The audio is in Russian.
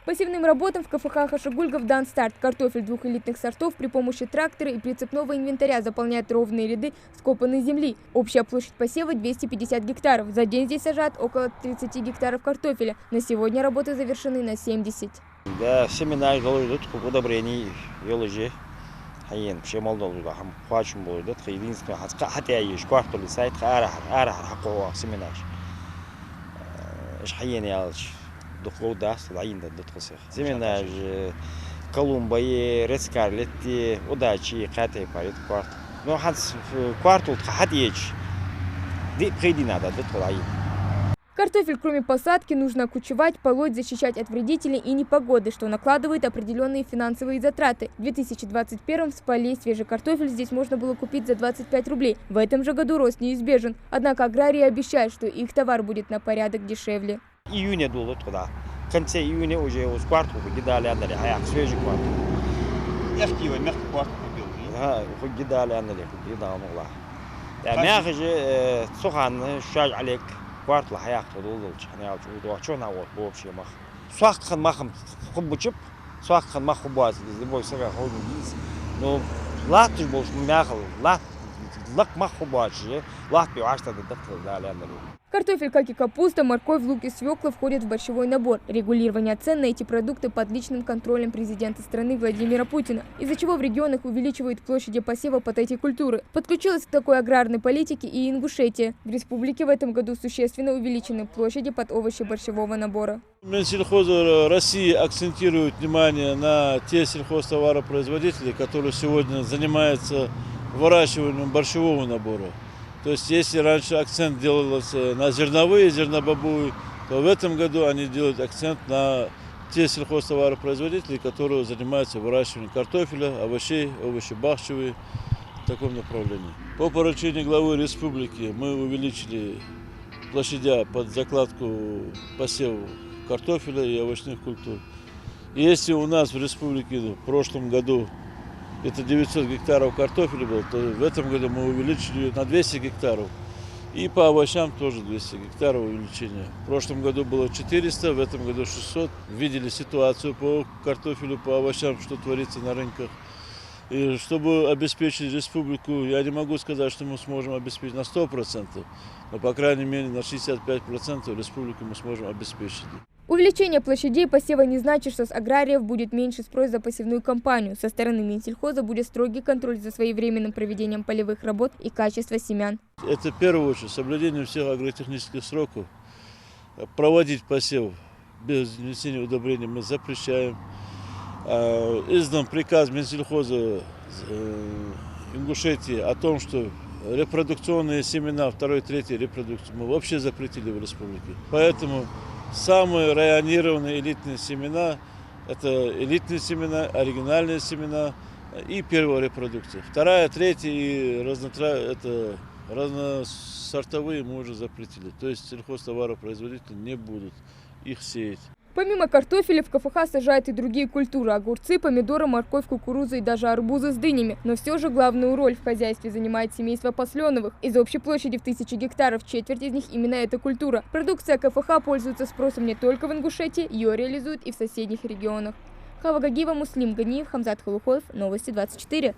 Посевным работам в КФХ Хашигульгов дан старт. Картофель двух элитных сортов при помощи трактора и прицепного инвентаря заполняет ровные ряды скопанной земли. Общая площадь посева 250 гектаров. За день здесь сажают около 30 гектаров картофеля. На сегодня работы завершены на 70. Да, семена удобрений йолжи. Хаен пшемалдал да хам хвачим будет. Единственное хотя есть квартал сайт ара хакова семена. Хаен ялч. دخول داس العين ده تخسر زمينا كولومبيا ريسكارلتي وداشي قاتي باريت كوارت نو حدث كوارت حد يجي دي بخيدي надо دخول العين. Картофель, кроме посадки, нужно окучевать, полоть, защищать от вредителей и непогоды, что накладывает определенные финансовые затраты. В 2021 с полей свежий картофель здесь можно было купить за 25 рублей. В этом же году рост неизбежен. Однако аграрии обещают, что их товар будет на порядок дешевле. Июня дуло туда. В конце июня уже у кварту гидали андали, а свежий кварту. Мягкий кварту купил. ها جدال أنا اللي جدال والله. يعني يا أخي سخن شاج عليك كوارت الحياة تدول شحني أو شو نعود بوبشي مخ. سواق ما خم خب بشب سواق ما خب باز زبوي سجى هون جيز. نو لا تجبوش مياخل لا لك ما خب باز لا بيعاشت الدكتور لا لا Картофель, как и капуста, морковь, лук и свекла входят в борщевой набор. Регулирование цен на эти продукты под личным контролем президента страны Владимира Путина, из-за чего в регионах увеличивают площади посева под эти культуры. Подключилась к такой аграрной политике и Ингушетия. В республике в этом году существенно увеличены площади под овощи борщевого набора. Минсельхоз России акцентирует внимание на те сельхозтоваропроизводители, которые сегодня занимаются выращиванием борщевого набора. То есть, если раньше акцент делался на зерновые, зернобобовые, то в этом году они делают акцент на те сельхозтоваропроизводители, которые занимаются выращиванием картофеля, овощей, овощебахчевые в таком направлении. По поручению главы республики мы увеличили площадя под закладку посевов картофеля и овощных культур. И если у нас в республике в прошлом году это 900 гектаров картофеля было, то в этом году мы увеличили на 200 гектаров. И по овощам тоже 200 гектаров увеличения. В прошлом году было 400, в этом году 600. Видели ситуацию по картофелю, по овощам, что творится на рынках. И чтобы обеспечить республику, я не могу сказать, что мы сможем обеспечить на 100%, но по крайней мере на 65% республику мы сможем обеспечить. Увеличение площадей посева не значит, что с аграриев будет меньше спрос за посевную кампанию. Со стороны Минсельхоза будет строгий контроль за своевременным проведением полевых работ и качество семян. Это в первую очередь соблюдение всех агротехнических сроков. Проводить посев без внесения удобрений мы запрещаем. Издан приказ Минсельхоза Ингушетии о том, что репродукционные семена, второй, третий репродукцию мы вообще запретили в республике. Поэтому самые районированные элитные семена – это элитные семена, оригинальные семена и первая репродукция. Вторая, третья и разносортовые мы уже запретили. То есть сельхозтоваропроизводители не будут их сеять. Помимо картофеля в КФХ сажают и другие культуры – огурцы, помидоры, морковь, кукуруза и даже арбузы с дынями. Но все же главную роль в хозяйстве занимает семейство Посленовых. Из общей площади в 1000 гектаров четверть из них именно эта культура. Продукция КФХ пользуется спросом не только в Ингушетии, ее реализуют и в соседних регионах. Хава Гагиева, Муслим Ганиев, Хамзат Халухоев, Новости 24.